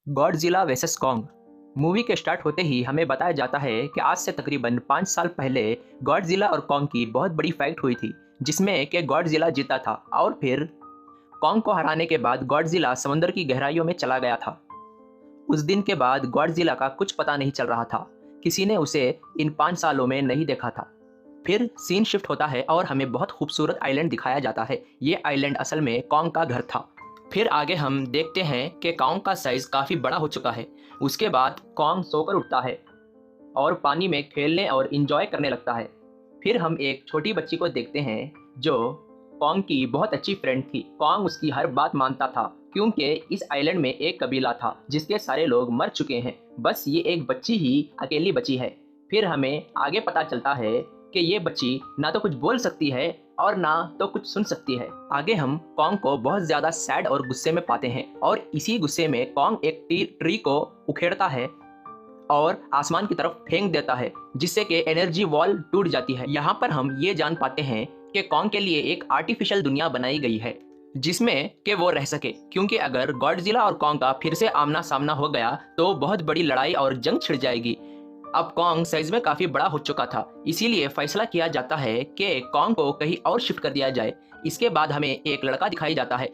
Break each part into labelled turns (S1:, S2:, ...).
S1: Godzilla versus Kong movie के start होते ही हमें बताया जाता है कि आज से तकरीबन 5 साल पहले गॉडजिला और कॉन्ग की बहुत बड़ी फाइट हुई थी, जिसमें कि गॉडजिला जीता था और फिर कॉन्ग को हराने के बाद गॉडजिला समुद्र की गहराइयों में चला गया था। उस दिन के बाद गॉडजिला का कुछ पता नहीं चल रहा था, किसी ने उसे इन 5 सालों में नहीं देखा था। फिर सीन शिफ्ट होता है और हमें बहुत खूबसूरत आइलैंड दिखाया जाता है। ये आइलैंड असल में कॉन्ग का घर था। फिर आगे हम देखते हैं कि कॉन्ग का साइज काफ़ी बड़ा हो चुका है। उसके बाद कॉन्ग सोकर उठता है और पानी में खेलने और इंजॉय करने लगता है। फिर हम एक छोटी बच्ची को देखते हैं जो कॉन्ग की बहुत अच्छी फ्रेंड थी। कॉन्ग उसकी हर बात मानता था क्योंकि इस आइलैंड में एक कबीला था जिसके सारे लोग मर चुके हैं, बस ये एक बच्ची ही अकेली बची है। फिर हमें आगे पता चलता है कि ये बच्ची ना तो कुछ बोल सकती है और ना तो कुछ सुन सकती है। आगे हम कॉन्ग को बहुत ज्यादा सैड और गुस्से में पाते हैं और इसी गुस्से में कॉन्ग एक ट्री को उखेड़ता है और आसमान की तरफ फेंक देता है, जिससे कि एनर्जी वॉल टूट जाती है। यहाँ पर हम ये जान पाते हैं कि कॉन्ग के लिए एक आर्टिफिशियल दुनिया बनाई गई है जिसमें कि वो रह सके, क्योंकि अगर गॉडजिला और कॉन्ग का फिर से आमना सामना हो गया तो बहुत बड़ी लड़ाई और जंग छिड़ जाएगी। अब कॉन्ग साइज में काफी बड़ा हो चुका था, इसीलिए फैसला किया जाता है कि कॉन्ग को कहीं और शिफ्ट कर दिया जाए। इसके बाद हमें एक लड़का दिखाई जाता है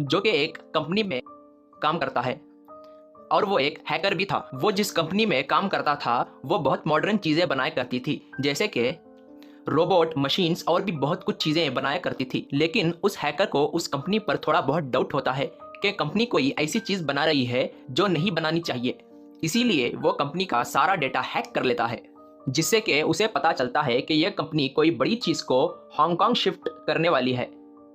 S1: जो कि एक कंपनी में काम करता है और वो एक हैकर भी था। वो जिस कंपनी में काम करता था वो बहुत मॉडर्न चीजें बनाया करती थी, जैसे कि रोबोट, मशीन्स और भी बहुत कुछ चीजें बनाया करती थी। लेकिन उस हैकर को उस कंपनी पर थोड़ा बहुत डाउट होता है कि कंपनी कोई ऐसी चीज बना रही है जो नहीं बनानी चाहिए। इसीलिए वो कंपनी का सारा डेटा हैक कर लेता है, जिससे कि उसे पता चलता है कि यह कंपनी कोई बड़ी चीज को हांगकांग शिफ्ट करने वाली है।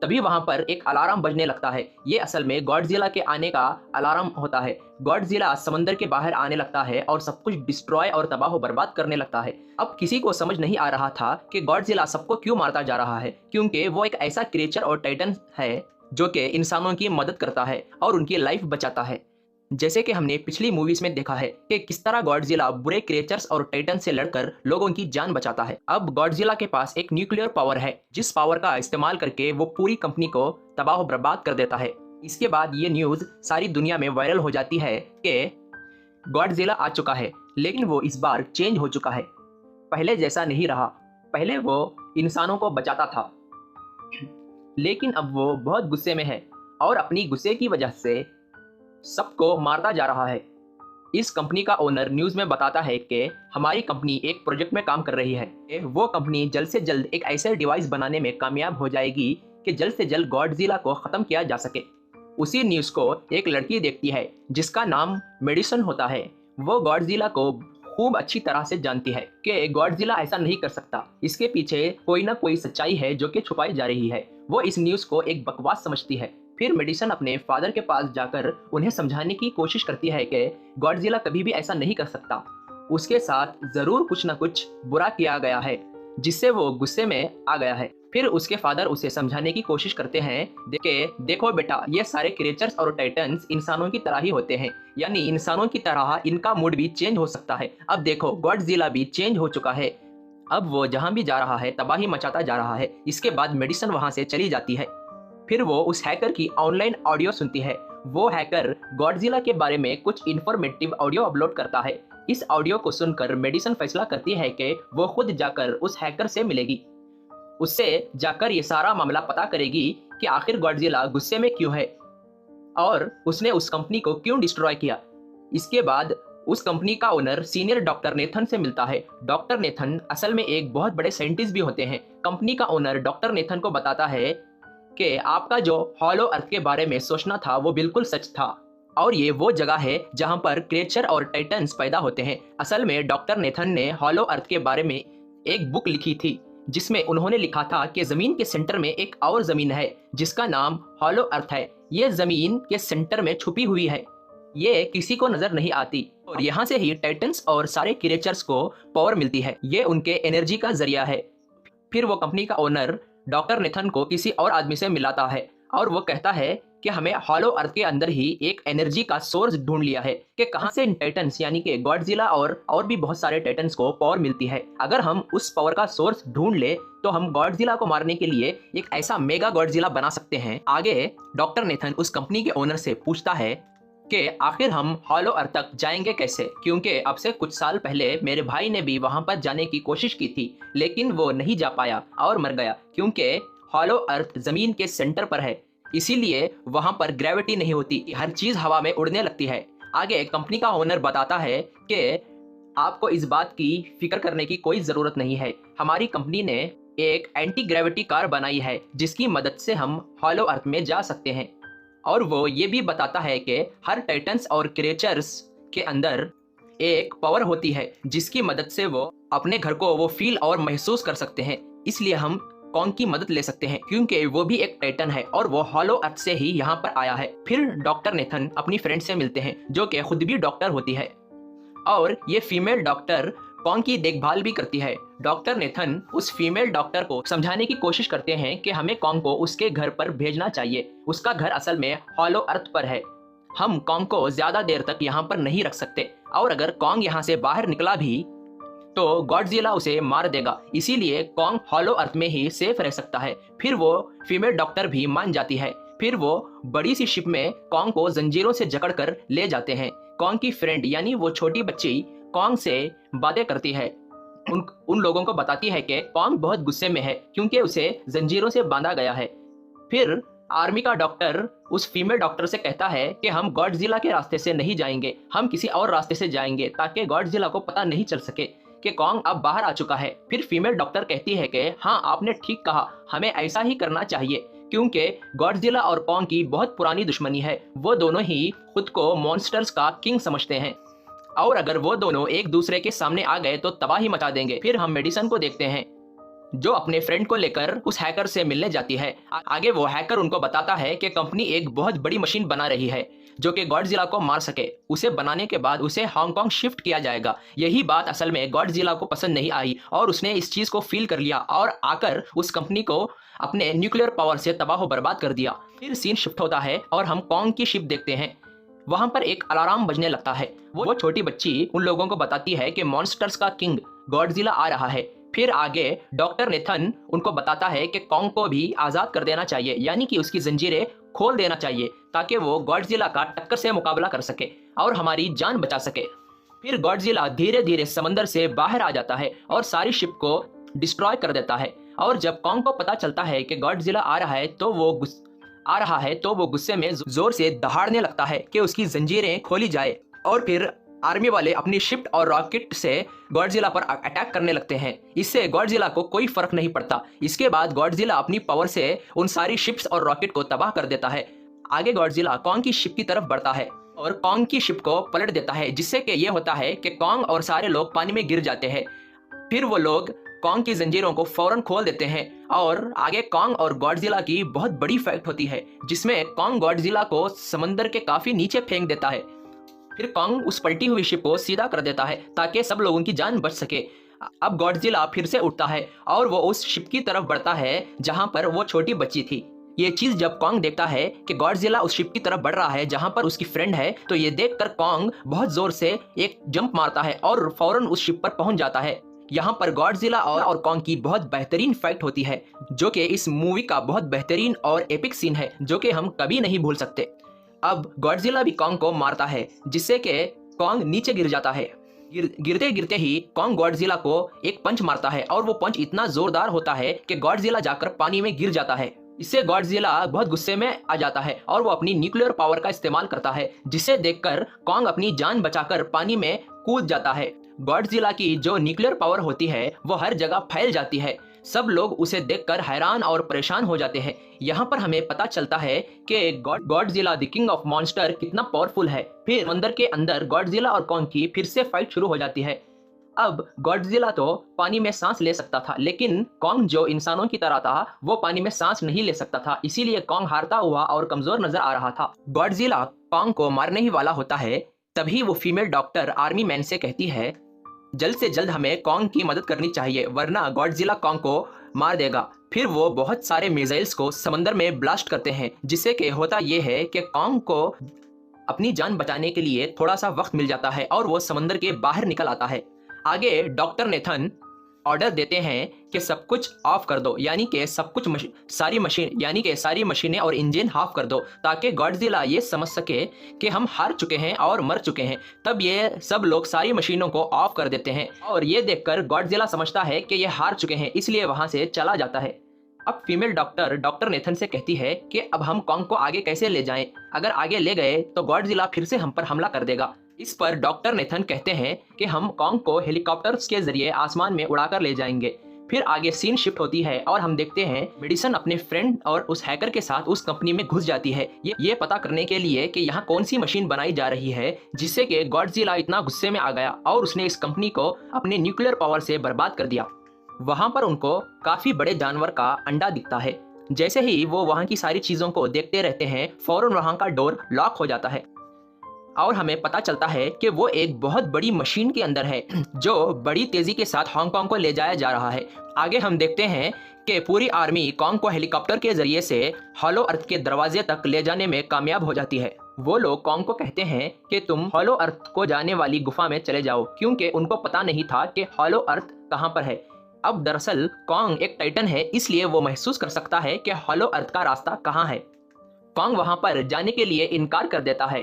S1: तभी वहां पर एक अलार्म बजने लगता है। ये असल में गॉडजिला के आने का अलार्म होता है। गॉडजिला समंदर के बाहर आने लगता है और सब कुछ डिस्ट्रॉय और तबाह बर्बाद करने लगता है। अब किसी को समझ नहीं आ रहा था कि गॉडजिला सबको क्यों मारता जा रहा है, क्योंकि वो एक ऐसा क्रिएचर और टाइटन है जो कि इंसानों की मदद करता है और उनकी लाइफ बचाता है। जैसे कि हमने पिछली मूवीज में देखा है कि किस तरह गॉडजिला बुरे क्रिएचर्स और टाइटन से लड़कर लोगों की जान बचाता है। अब गॉडजिला के पास एक न्यूक्लियर पावर है, जिस पावर का इस्तेमाल करके वो पूरी कंपनी को तबाह बर्बाद कर देता है। इसके बाद ये न्यूज सारी दुनिया में वायरल हो जाती है कि गॉडजिला आ चुका है, लेकिन वो इस बार चेंज हो चुका है, पहले जैसा नहीं रहा। पहले वो इंसानों को बचाता था, लेकिन अब वो बहुत गुस्से में है और अपनी गुस्से की वजह से सबको मारता जा रहा है। इस कंपनी का ओनर न्यूज में बताता है कि हमारी कंपनी एक प्रोजेक्ट में काम कर रही है। वो कंपनी जल्द से जल्द एक ऐसे डिवाइस बनाने में कामयाब हो जाएगी कि जल्द से जल्द गॉडजिला को खत्म किया जा सके। उसी न्यूज को एक लड़की देखती है जिसका नाम मेडिसन होता है। वो गॉडजिला को खूब अच्छी तरह से जानती है कि गॉडजिला ऐसा नहीं कर सकता, इसके पीछे कोई ना कोई सच्चाई है जो कि छुपाई जा रही है। वो इस न्यूज को एक बकवास समझती है। फिर मेडिसन अपने फादर के पास जाकर उन्हें समझाने की कोशिश करती है कि गॉडजिला कभी भी ऐसा नहीं कर सकता, उसके साथ जरूर कुछ ना कुछ बुरा किया गया है, जिससे वो गुस्से में आ गया है। फिर उसके फादर उसे समझाने की कोशिश करते हैं कि देखो बेटा, ये सारे क्रिएचर्स और टाइटन्स इंसानों की तरह ही होते हैं, यानी इंसानों की तरह इनका मूड भी चेंज हो सकता है। अब देखो गॉडजिला भी चेंज हो चुका है, अब वो जहां भी जा रहा है तबाही मचाता जा रहा है। इसके बाद मेडिसन वहां से चली जाती है। फिर वो उस हैकर की ऑनलाइन ऑडियो सुनती है। वो हैकर गॉडजिला के बारे में कुछ इन्फॉर्मेटिव ऑडियो अपलोड करता है। इस ऑडियो को सुनकर मेडिसन फैसला करती है कि वो खुद जाकर उस हैकर से मिलेगी, उससे जाकर ये सारा मामला पता करेगी कि आखिर गॉडजिला गुस्से में क्यों है और उसने उस कंपनी को क्यों डिस्ट्रॉय किया। इसके बाद उस कंपनी का ओनर सीनियर डॉक्टर नेथन से मिलता है। डॉक्टर नेथन असल में एक बहुत बड़े साइंटिस्ट भी होते हैं। कंपनी का ओनर डॉक्टर नेथन को बताता है कि आपका जो हॉलो अर्थ के बारे में सोचना था वो बिल्कुल सच था और ये वो जगह है जहां पर क्रिएचर और टाइटन्स पैदा होते हैं। असल में डॉक्टर नेथन ने हॉलो अर्थ के बारे में एक बुक लिखी थी जिसमें उन्होंने लिखा था कि जमीन के सेंटर में एक और जमीन है जिसका नाम हॉलो अर्थ है। ये जमीन के सेंटर में छुपी हुई है, ये किसी को नजर नहीं आती और यहाँ से ही टाइटन्स और सारे क्रिएचर्स को पावर मिलती है। ये उनके एनर्जी का जरिया है। फिर वो कंपनी का ओनर डॉक्टर नेथन को किसी और आदमी से मिलाता है और वो कहता है कि हमें हॉलो अर्थ के अंदर ही एक एनर्जी का सोर्स ढूंढ लिया है कि कहां से इन टाइटन्स यानी कि गॉडजिला और भी बहुत सारे टाइटन्स को पावर मिलती है। अगर हम उस पावर का सोर्स ढूंढ ले तो हम गॉडजिला को मारने के लिए एक ऐसा मेगा गॉडजिला बना सकते हैं। आगे डॉक्टर नेथन उस कंपनी के ओनर से पूछता है कि आखिर हम हॉलो अर्थ तक जाएंगे कैसे, क्योंकि अब से कुछ साल पहले मेरे भाई ने भी वहां पर जाने की कोशिश की थी, लेकिन वो नहीं जा पाया और मर गया, क्योंकि हॉलो अर्थ जमीन के सेंटर पर है। इसीलिए वहां पर ग्रेविटी नहीं होती, हर चीज हवा में उड़ने लगती है। आगे कंपनी का ओनर बताता है कि आपको इस बात की फिक्र करने की कोई जरूरत नहीं है। हमारी कंपनी ने एक एंटी ग्रेविटी कार बनाई है जिसकी मदद से हम हॉलो अर्थ में जा सकते हैं। और वो ये भी बताता है कि हर टाइटन्स और क्रिएचर्स के अंदर एक पावर होती है जिसकी मदद से वो अपने घर को वो फील और महसूस कर सकते हैं। इसलिए हम कॉन्ग की मदद ले सकते हैं, क्योंकि वो भी एक टाइटन है और वो हॉलो अर्थ से ही यहाँ पर आया है। फिर डॉक्टर नेथन अपनी फ्रेंड से मिलते हैं जो कि खुद भी डॉक्टर होती है, और ये फीमेल डॉक्टर कॉन्ग की देखभाल भी करती है। डॉक्टर नेथन उस फीमेल डॉक्टर को समझाने की कोशिश करते हैं कि हमें कॉन्ग को उसके घर पर भेजना चाहिए। उसका घर असल में हॉलो अर्थ पर है। हम कॉन्ग को ज्यादा देर तक यहाँ पर नहीं रख सकते, और अगर कॉन्ग यहाँ से बाहर निकला भी तो गॉडजिला उसे मार देगा। इसीलिए कॉन्ग हॉलो अर्थ में ही सेफ रह सकता है। फिर वो फीमेल डॉक्टर भी मान जाती है। फिर वो बड़ी सी शिप में कॉन्ग को जंजीरों से जकड़कर ले जाते हैं। कॉन्ग की फ्रेंड यानी वो छोटी बच्ची कॉन्ग से बातें करती है, उन लोगों को बताती है कि कॉन्ग बहुत गुस्से में है क्योंकि उसे जंजीरों से बांधा गया है। फिर आर्मी का डॉक्टर उस फीमेल डॉक्टर से कहता है कि हम गॉडजिला के रास्ते से नहीं जाएंगे, हम किसी और रास्ते से जाएंगे ताकि गॉडजिला को पता नहीं चल सके कि कॉन्ग अब बाहर आ चुका है। फिर फीमेल डॉक्टर कहती है कि हाँ, आपने ठीक कहा, हमें ऐसा ही करना चाहिए, क्योंकि गॉडजिला और कॉन्ग की बहुत पुरानी दुश्मनी है। वो दोनों ही खुद को मॉन्स्टर्स का किंग समझते हैं, और अगर वो दोनों एक दूसरे के सामने आ गए तो तबाही मचा देंगे। फिर हम मेडिसन को देखते हैं जो अपने फ्रेंड को लेकर उस हैकर से मिलने जाती है। आगे वो हैकर उनको बताता है कि कंपनी एक बहुत बड़ी मशीन बना रही है जो कि गॉडजिला को मार सके। उसे बनाने के बाद उसे हांगकांग शिफ्ट किया जाएगा। यही बात असल में गॉडजिला को पसंद नहीं आई और उसने इस चीज को फील कर लिया और आकर उस कंपनी को अपने न्यूक्लियर पावर से तबाह बर्बाद कर दिया। फिर सीन शिफ्ट होता है और हम कॉन्ग की शिप देखते हैं। वहां पर एक अलार्म बजने लगता है। वो छोटी बच्ची उन लोगों को बताती है कि मॉन्स्टर्स का किंग गॉडजिला आ रहा है। फिर आगे डॉक्टर नेथन उनको बताता है कि कॉन्ग को भी आजाद कर देना चाहिए, यानी कि उसकी जंजीरें खोल देना चाहिए ताकि वो गॉडजिला का टक्कर से मुकाबला कर सके और हमारी जान बचा सके। फिर गॉडजिला धीरे धीरे समंदर से बाहर आ जाता है और सारी शिप को डिस्ट्रॉय कर देता है। और जब कॉन्ग को पता चलता है कि गॉडजिला आ रहा है तो वो गुस्से में जोर से दहाड़ने लगता है कि उसकी जंजीरें खोली जाए। और फिर आर्मी वाले अपनी शिप और रॉकेट से गॉडजिला पर अटैक करने लगते हैं। इससे गॉडजिला को कोई फर्क नहीं पड़ता। इसके बाद गॉडजिला अपनी पावर से उन सारी शिप्स और रॉकेट को तबाह कर देता है। आगे गॉडजिला कॉन्ग की शिप की तरफ बढ़ता है और कॉन्ग की शिप को पलट देता है, जिससे कि ये होता है कि कॉन्ग और सारे लोग पानी में गिर जाते हैं। फिर वो लोग कॉन्ग की जंजीरों को फौरन खोल देते हैं और आगे कॉन्ग और गॉडजिला की बहुत बड़ी फाइट होती है, जिसमें कॉन्ग गॉडजिला को समंदर के काफी नीचे फेंक देता है। फिर कॉन्ग उस पलटी हुई शिप को सीधा कर देता है ताकि सब लोगों की जान बच सके। अब गॉडजिला फिर से उठता है और वो उस शिप की तरफ बढ़ता है जहां पर वो छोटी बच्ची थी। ये चीज जब कॉन्ग देखता है कि गॉडजिला उस शिप की तरफ बढ़ रहा है जहां पर उसकी फ्रेंड है, तो ये देखकर कॉन्ग बहुत जोर से एक जंप मारता है और फौरन उस शिप पर पहुंच जाता है। यहाँ पर गॉडजिला और कॉन्ग की बहुत बेहतरीन फाइट होती है, जो कि इस मूवी का बहुत बेहतरीन और एपिक सीन है जो कि हम कभी नहीं भूल सकते। अब गॉडजिला भी कॉन्ग को मारता है, जिससे कि कॉन्ग नीचे गिर जाता है। गिरते गिरते ही कॉन्ग गॉडजिला को एक पंच मारता है और वो पंच इतना जोरदार होता है कि गॉडजिला जाकर पानी में गिर जाता है। इससे गॉडजिला बहुत गुस्से में आ जाता है और वो अपनी न्यूक्लियर पावर का इस्तेमाल करता है, जिसे देखकर कॉन्ग अपनी जान बचाकर पानी में कूद जाता है। गॉडजिला की जो न्यूक्लियर पावर होती है वो हर जगह फैल जाती है। सब लोग उसे देखकर हैरान और परेशान हो जाते हैं। यहाँ पर हमें पता चलता है कि Godzilla the king of monster कितना पावरफुल है। फिर मंदिर के अंदर गॉडजिला और कॉन्ग की फिर से फाइट शुरू हो जाती है। अब गॉडजिला तो पानी में सांस ले सकता था, लेकिन कॉन्ग जो इंसानों की तरह था वो पानी में सांस नहीं ले सकता था। इसीलिए कॉन्ग हारता हुआ और कमजोर नजर आ रहा था। गॉडजिला कॉन्ग को मारने ही वाला होता है, तभी वो फीमेल डॉक्टर आर्मी मैन से कहती है जल्द से जल्द हमें कॉन्ग की मदद करनी चाहिए, वरना गॉडजिला कॉन्ग को मार देगा। फिर वो बहुत सारे मिसाइल्स को समंदर में ब्लास्ट करते हैं, जिससे कि होता ये है कि कॉन्ग को अपनी जान बचाने के लिए थोड़ा सा वक्त मिल जाता है और वो समंदर के बाहर निकल आता है। आगे डॉक्टर नेथन ऑर्डर देते हैं कि सब कुछ ऑफ कर दो, यानी कि सब कुछ सारी मशीनें और इंजन ऑफ कर दो, ताकि गॉडजिला ये समझ सके कि हम हार चुके हैं और मर चुके हैं। तब ये सब लोग सारी मशीनों को ऑफ कर देते हैं और ये देखकर गॉडजिला समझता है कि ये हार चुके हैं, इसलिए वहां से चला जाता है। अब फीमेल डॉक्टर नेथन से कहती है कि अब हम कॉन्ग को आगे कैसे ले जाएं? अगर आगे ले गए तो गॉडजिला फिर से हम पर हमला कर देगा। इस पर डॉक्टर नेथन कहते हैं कि हम कॉन्ग को हेलीकॉप्टर्स के जरिए आसमान में उड़ाकर ले जाएंगे। फिर आगे सीन शिफ्ट होती है और हम देखते हैं मेडिसन अपने फ्रेंड और उस हैकर के साथ उस कंपनी में घुस जाती है, ये पता करने के लिए कि यहाँ कौन सी मशीन बनाई जा रही है जिससे कि गॉडजिला इतना गुस्से में आ गया और उसने इस कंपनी को अपने न्यूक्लियर पावर से बर्बाद कर दिया। वहां पर उनको काफी बड़े जानवर का अंडा दिखता है। जैसे ही वो वहां की सारी चीजों को देखते रहते हैं, फौरन वहां का डोर लॉक हो जाता है और हमें पता चलता है कि वो एक बहुत बड़ी मशीन के अंदर है जो बड़ी तेजी के साथ हांगकांग को ले जाया जा रहा है। आगे हम देखते हैं कि पूरी आर्मी कॉन्ग को हेलीकॉप्टर के जरिए से हॉलो अर्थ के दरवाजे तक ले जाने में कामयाब हो जाती है। वो लोग कॉन्ग को कहते हैं कि तुम हॉलो अर्थ को जाने वाली गुफा में चले जाओ, क्योंकि उनको पता नहीं था कि हॉलो अर्थ कहाँ पर है। अब दरअसल कॉन्ग एक टाइटन है, इसलिए वो महसूस कर सकता है कि हॉलो अर्थ का रास्ता कहाँ है। कॉन्ग वहां पर जाने के लिए इनकार कर देता है।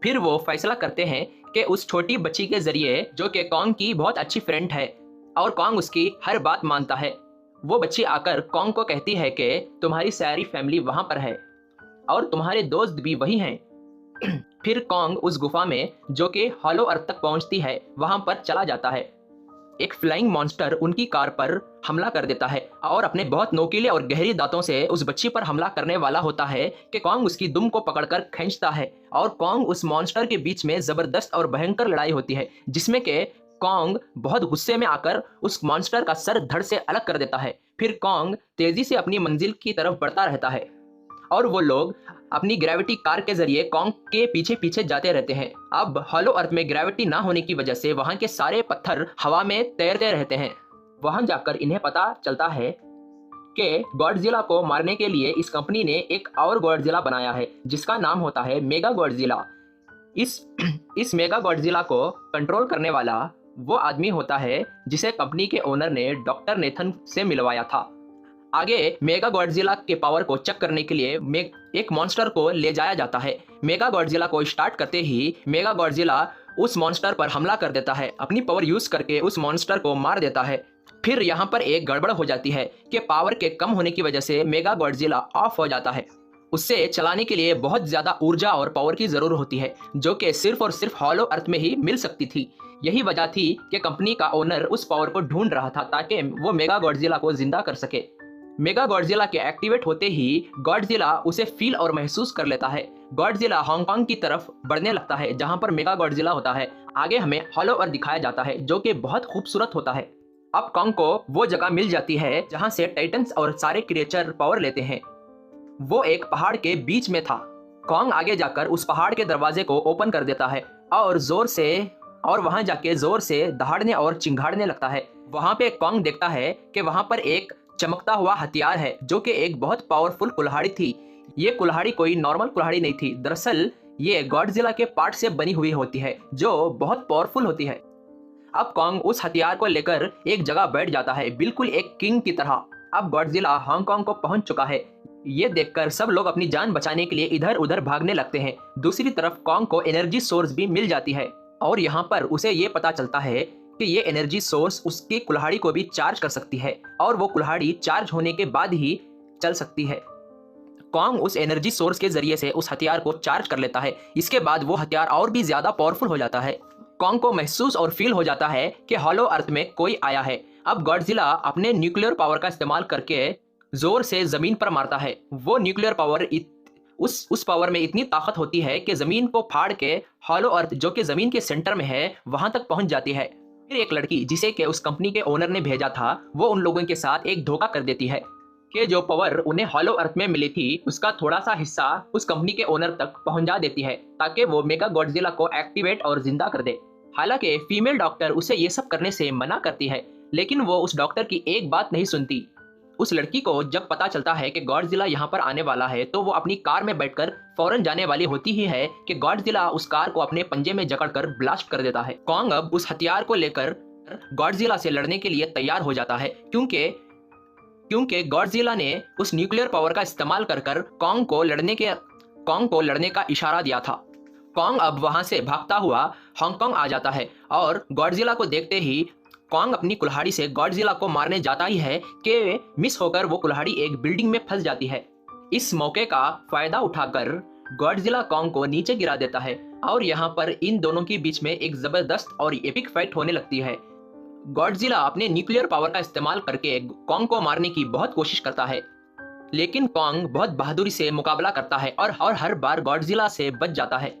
S1: फिर वो फैसला करते हैं कि उस छोटी बच्ची के जरिए, जो कि कॉन्ग की बहुत अच्छी फ्रेंड है और कॉन्ग उसकी हर बात मानता है, वो बच्ची आकर कॉन्ग को कहती है कि तुम्हारी सारी फैमिली वहां पर है और तुम्हारे दोस्त भी वही हैं। फिर कॉन्ग उस गुफा में, जो कि हॉलो अर्थ तक पहुंचती है, वहां पर चला जाता है। एक फ्लाइंग मॉन्स्टर उनकी कार पर हमला कर देता है और अपने बहुत नोकीले और गहरी दांतों से उस बच्ची पर हमला करने वाला होता है कि कॉन्ग उसकी दुम को पकड़कर खींचता है और कॉन्ग उस मॉन्स्टर के बीच में जबरदस्त और भयंकर लड़ाई होती है, जिसमें के कॉन्ग बहुत गुस्से में आकर उस मॉन्स्टर का सर धड़ से अलग कर देता है। फिर कॉन्ग तेजी से अपनी मंजिल की तरफ बढ़ता रहता है और वो लोग अपनी ग्रेविटी कार के जरिए कॉन्ग के पीछे पीछे जाते रहते हैं। अब हॉलो अर्थ में ग्रेविटी ना होने की वजह से वहां के सारे पत्थर हवा में तैरते रहते हैं। वहां जाकर इन्हें पता चलता है कि गॉडजिला को मारने के लिए इस कंपनी ने एक और गॉडजिला बनाया है, जिसका नाम होता है मेगा गॉडजिला। इस मेगा गॉडजिला को कंट्रोल करने वाला वो आदमी होता है जिसे कंपनी के ओनर ने डॉक्टर नेथन से मिलवाया था। आगे मेगा गॉडजिला के पावर को चेक करने के लिए एक मॉन्स्टर को ले जाया जाता है। मेगा गॉडजिला को स्टार्ट करते ही मेगा गॉडजिला उस मॉन्स्टर पर हमला कर देता है, अपनी पावर यूज करके उस मॉन्स्टर को मार देता है। फिर यहाँ पर एक गड़बड़ हो जाती है कि पावर के कम होने की वजह से मेगा गॉडजिला ऑफ हो जाता है। उससे चलाने के लिए बहुत ज्यादा ऊर्जा और पावर की जरूरत होती है, जो कि सिर्फ और सिर्फ हॉलो अर्थ में ही मिल सकती थी। यही वजह थी कि कंपनी का ओनर उस पावर को ढूंढ रहा था ताकि वो मेगा गॉडजिला को जिंदा कर सके। मेगा गॉडजिला के एक्टिवेट होते ही गॉडजिला उसे फील और महसूस कर लेता है। गॉडजिला हांगकांग की तरफ बढ़ने लगता है जहां पर मेगा गॉडजिला होता है। आगे हमें हॉलो अर्थ दिखाया जाता है, जो कि बहुत खूबसूरत होता है। अब कॉन्ग को वो जगह मिल जाती है जहां से टाइटन्स और सारे क्रिएचर पावर लेते हैं। वो एक पहाड़ के बीच में था। कॉन्ग आगे जाकर उस पहाड़ के दरवाजे को ओपन कर देता है और वहां जाके जोर से दहाड़ने और चिंगाड़ने लगता है। वहां पे कॉन्ग देखता है कि वहां पर एक चमकता हुआ हथियार है, जो कि एक बहुत पावरफुल कुल्हाड़ी थी। ये कुल्हाड़ी कोई नॉर्मल कुल्हाड़ी नहीं थी, दरअसल ये गॉडजिला के पार्ट से बनी हुई होती है, जो बहुत पावरफुल होती है। अब कॉन्ग उस हथियार को लेकर एक जगह बैठ जाता है, बिल्कुल एक किंग की तरह। अब गॉडजिला हांगकांग को पहुंच चुका है। ये देखकर सब लोग अपनी जान बचाने के लिए इधर उधर भागने लगते हैं। दूसरी तरफ कॉन्ग को एनर्जी सोर्स भी मिल जाती है और यहाँ पर उसे ये पता चलता है कि ये एनर्जी सोर्स उसकी कुल्हाड़ी को भी चार्ज कर सकती है और वो कुल्हाड़ी चार्ज होने के बाद ही चल सकती है। कॉन्ग उस एनर्जी सोर्स के जरिए से उस हथियार को चार्ज कर लेता है। इसके बाद वो हथियार और भी ज्यादा पावरफुल हो जाता है। कॉन्ग को महसूस और फील हो जाता है कि हॉलो अर्थ में कोई आया है। अब गॉडजिला अपने न्यूक्लियर पावर का इस्तेमाल करके जोर से जमीन पर मारता है। वो न्यूक्लियर पावर उस पावर में इतनी ताकत होती है कि जमीन को फाड़ के हॉलो अर्थ, जो कि जमीन के सेंटर में है, वहां तक पहुंच जाती है। फिर एक लड़की, जिसे कि उस कंपनी के ओनर ने भेजा था, वो उन लोगों के साथ एक धोखा कर देती है कि जो पावर उन्हें हॉलो अर्थ में मिली थी, उसका थोड़ा सा हिस्सा उस कंपनी के ओनर तक पहुंचा देती है ताकि वो मेगा गॉडजिला को एक्टिवेट और जिंदा कर दे। हालांकि फीमेल डॉक्टर उसे ये सब करने से मना करती है, लेकिन वो उस डॉक्टर की एक बात नहीं सुनती। उस लड़की को जब पता चलता है कि गॉडजिला यहाँ पर आने वाला है, तो वो अपनी कार में बैठकर फौरन जाने वाली होती ही है कि गॉडजिला उस कार को अपने पंजे में जकड़कर ब्लास्ट कर देता है। कॉन्ग अब उस हथियार को लेकर गॉडजिला से लड़ने के लिए तैयार हो जाता है क्योंकि क्योंकि गॉडजिला ने उस न्यूक्लियर पावर का इस्तेमाल कर कर कॉन्ग को लड़ने का इशारा दिया था। कॉन्ग अब वहां से भागता हुआ हांगकांग आ जाता है और गॉडजिला को देखते ही कॉन्ग अपनी कुल्हाड़ी से गॉडजिला को मारने जाता ही है कि मिस होकर वो कुल्हाड़ी एक बिल्डिंग में फंस जाती है। इस मौके का फायदा उठाकर गॉडजिला कॉन्ग को नीचे गिरा देता है और यहाँ पर इन दोनों के बीच में एक जबरदस्त और एपिक फाइट होने लगती है। गॉडजिला अपने न्यूक्लियर पावर का इस्तेमाल करके कॉन्ग को मारने की बहुत कोशिश करता है, लेकिन कॉन्ग बहुत बहादुरी से मुकाबला करता है और हर बार गॉडजिला से बच जाता है।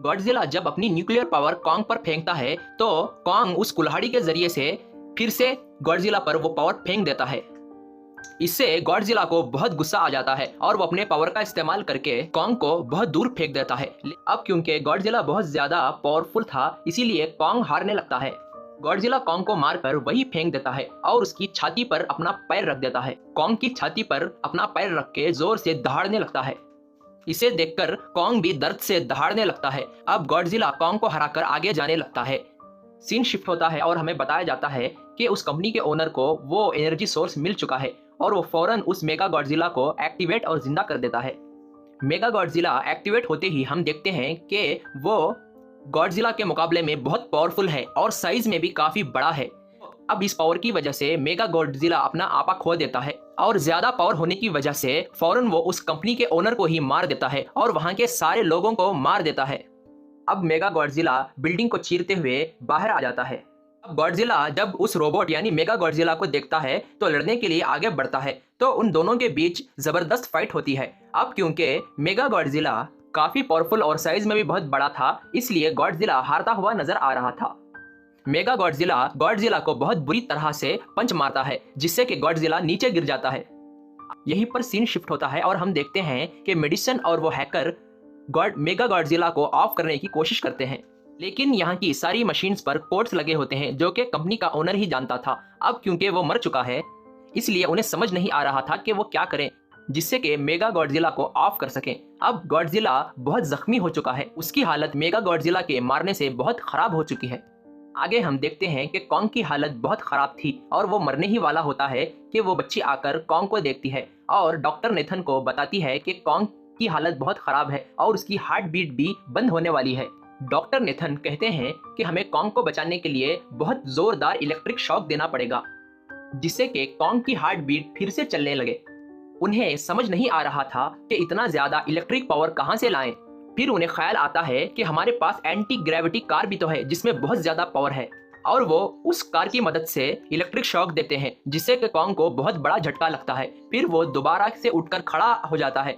S1: गॉडजिला जब अपनी न्यूक्लियर पावर कॉन्ग पर फेंकता है तो कॉन्ग उस कुल्हाड़ी के जरिए से फिर से गॉडजिला पर वो पावर फेंक देता है। इससे गॉडजिला को बहुत गुस्सा आ जाता है और वो अपने पावर का इस्तेमाल करके कॉन्ग को बहुत दूर फेंक देता है। अब क्योंकि गॉडजिला बहुत ज्यादा पावरफुल था, इसीलिए कॉन्ग हारने लगता है। गॉडजिला कॉन्ग को मारकर वही फेंक देता है और उसकी छाती पर अपना पैर रख देता है। कॉन्ग की छाती पर अपना पैर रख के जोर से दहाड़ने लगता है। इसे देखकर कॉन्ग भी दर्द से दहाड़ने लगता है। अब गॉडजिला कॉन्ग को हराकर आगे जाने लगता है। सीन शिफ्ट होता है और हमें बताया जाता है कि उस कंपनी के ओनर को वो एनर्जी सोर्स मिल चुका है और वो फौरन उस मेगा गॉडजिला को एक्टिवेट और जिंदा कर देता है। मेगा गॉडजिला एक्टिवेट होते ही हम देखते हैं कि वो गॉडजिला के मुकाबले में बहुत पावरफुल है और साइज में भी काफी बड़ा है। अब इस पावर की वजह से मेगा गॉडजिला अपना आपा खो देता है और ज्यादा पावर होने की वजह से फौरन वो उस कंपनी के ओनर को ही मार देता है और वहां के सारे लोगों को मार देता है। अब मेगा गॉडजिला बिल्डिंग को चीरते हुए बाहर आ जाता है। अब गॉडजिला जब उस रोबोट यानी मेगा गॉडजिला को देखता है तो लड़ने के लिए आगे बढ़ता है, तो उन दोनों के बीच जबरदस्त फाइट होती है। अब क्योंकि मेगा गॉडजिला काफी पावरफुल और साइज में भी बहुत बड़ा था, इसलिए गॉडजिला हारता हुआ नजर आ रहा था। मेगा गॉडजिला को बहुत बुरी तरह से पंच मारता है, जिससे कि गॉडजिला नीचे गिर जाता है। यहीं पर सीन शिफ्ट होता है और हम देखते हैं कि मेडिसन और वो हैकर मेगा गॉडजिला को ऑफ करने की कोशिश करते हैं, लेकिन यहाँ की सारी मशीन्स पर कोड्स लगे होते हैं जो कि कंपनी का ओनर ही जानता था। अब क्योंकि वो मर चुका है, इसलिए उन्हें समझ नहीं आ रहा था कि वो क्या करें जिससे कि मेगा गॉडजिला को ऑफ कर सकें। अब गॉडजिला बहुत जख्मी हो चुका है, उसकी हालत मेगा गॉडजिला के मारने से बहुत खराब हो चुकी है। आगे हम देखते हैं कि कॉन्ग की हालत बहुत खराब थी और वो मरने ही वाला होता है कि वो बच्ची आकर कॉन्ग को देखती है और डॉक्टर नेथन को बताती है कि कॉन्ग की हालत बहुत खराब है और उसकी हार्ट बीट भी बंद होने वाली है। डॉक्टर नेथन कहते हैं कि हमें कॉन्ग को बचाने के लिए बहुत जोरदार इलेक्ट्रिक शॉक देना पड़ेगा, जिससे कि कॉन्ग की हार्ट बीट फिर से चलने लगे। उन्हें समझ नहीं आ रहा था कि इतना ज्यादा इलेक्ट्रिक पावर कहां से लाएं। फिर उन्हें ख्याल आता है कि हमारे पास एंटी ग्रेविटी कार भी तो है जिसमें बहुत ज्यादा पावर है, और वो उस कार की मदद से इलेक्ट्रिक शॉक देते हैं जिससे कि कॉन्ग को बहुत बड़ा झटका लगता है। फिर वो दोबारा से उठकर खड़ा हो जाता है।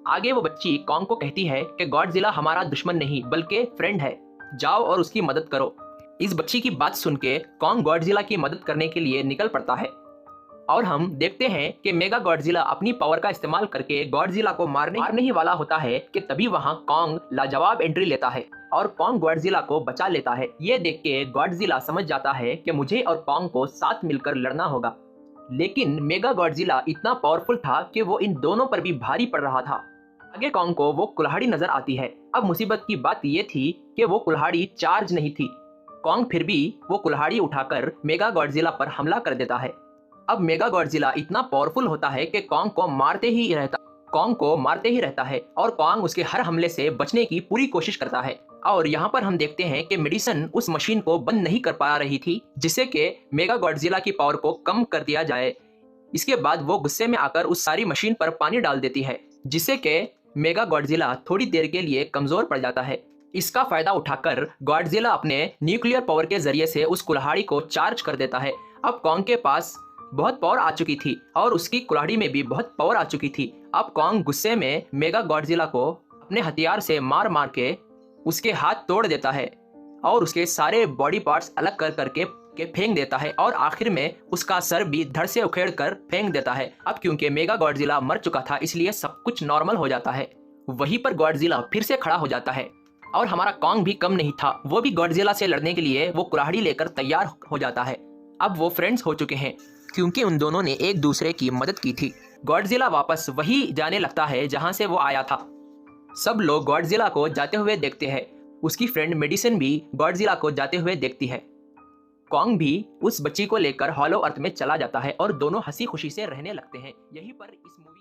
S1: आगे वो बच्ची कॉन्ग को कहती है कि गॉडजिला हमारा दुश्मन नहीं बल्कि फ्रेंड है, जाओ और उसकी मदद करो। इस बच्ची की बात सुन के कॉन्ग गॉडजिला की मदद करने के लिए निकल पड़ता है और हम देखते हैं कि मेगा गॉडजिला अपनी पावर का इस्तेमाल करके गॉडजिला को मारने ही वाला होता है कि तभी वहां कॉन्ग लाजवाब एंट्री लेता है और कॉन्ग गॉडजिला को बचा लेता है। ये देख के गॉडजिला समझ जाता है कि मुझे और कॉन्ग को साथ मिलकर लड़ना होगा, लेकिन मेगा गॉडजिला इतना पावरफुल था कि वो इन दोनों पर भी भारी पड़ रहा था। आगे कॉन्ग को वो कुल्हाड़ी नजर आती है। अब मुसीबत की बात ये थी कि वो कुल्हाड़ी चार्ज नहीं थी। कॉन्ग फिर भी वो कुल्हाड़ी उठाकर मेगा गॉडजिला पर हमला कर देता है। अब मेगा गॉडजिला इतना पावरफुल होता है कि कॉन्ग को मारते ही रहता है और कॉन्ग उसके हर हमले से बचने की पूरी कोशिश करता है। और यहाँ पर हम देखते हैं कि मेडिसन उस मशीन को बंद नहीं कर पा रही थी जिससे कि मेगा गॉडजिला की पावर को कम कर दिया जाए। इसके बाद वो गुस्से में आकर उस सारी मशीन पर पानी डाल देती है, जिससे कि मेगा गॉडजिला थोड़ी देर के लिए कमजोर पड़ जाता है। इसका फायदा उठाकर गॉडजिला अपने न्यूक्लियर पावर के जरिए से उस कुल्हाड़ी को चार्ज कर देता है। अब कॉन्ग के पास बहुत पावर आ चुकी थी और उसकी कुल्हाड़ी में भी बहुत पावर आ चुकी थी। अब कॉन्ग गुस्से में मेगा गॉडजिला को अपने हथियार से मार मार के उसके हाथ तोड़ देता है और उसके सारे बॉडी पार्ट्स अलग कर करके फेंक देता है और आखिर में उसका सर भी धड़ से उखेड़ कर फेंक देता है। अब क्योंकि मेगा गॉडजिला मर चुका था इसलिए सब कुछ नॉर्मल हो जाता है। वहीं पर गॉडजिला फिर से खड़ा हो जाता है और हमारा कॉन्ग भी कम नहीं था, वो भी गॉडजिला से लड़ने के लिए वो कुल्हाड़ी लेकर तैयार हो जाता है। अब वो फ्रेंड्स हो चुके हैं क्योंकि उन दोनों ने एक दूसरे की मदद की थी। गॉडजिला वापस वही जाने लगता है जहां से वो आया था। सब लोग गॉडजिला को जाते हुए देखते हैं। उसकी फ्रेंड मेडिसन भी गॉडजिला को जाते हुए देखती है। कॉन्ग भी उस बच्ची को लेकर हॉलो अर्थ में चला जाता है और दोनों हंसी खुशी से रहने लगते हैं। यहीं पर इस मूवी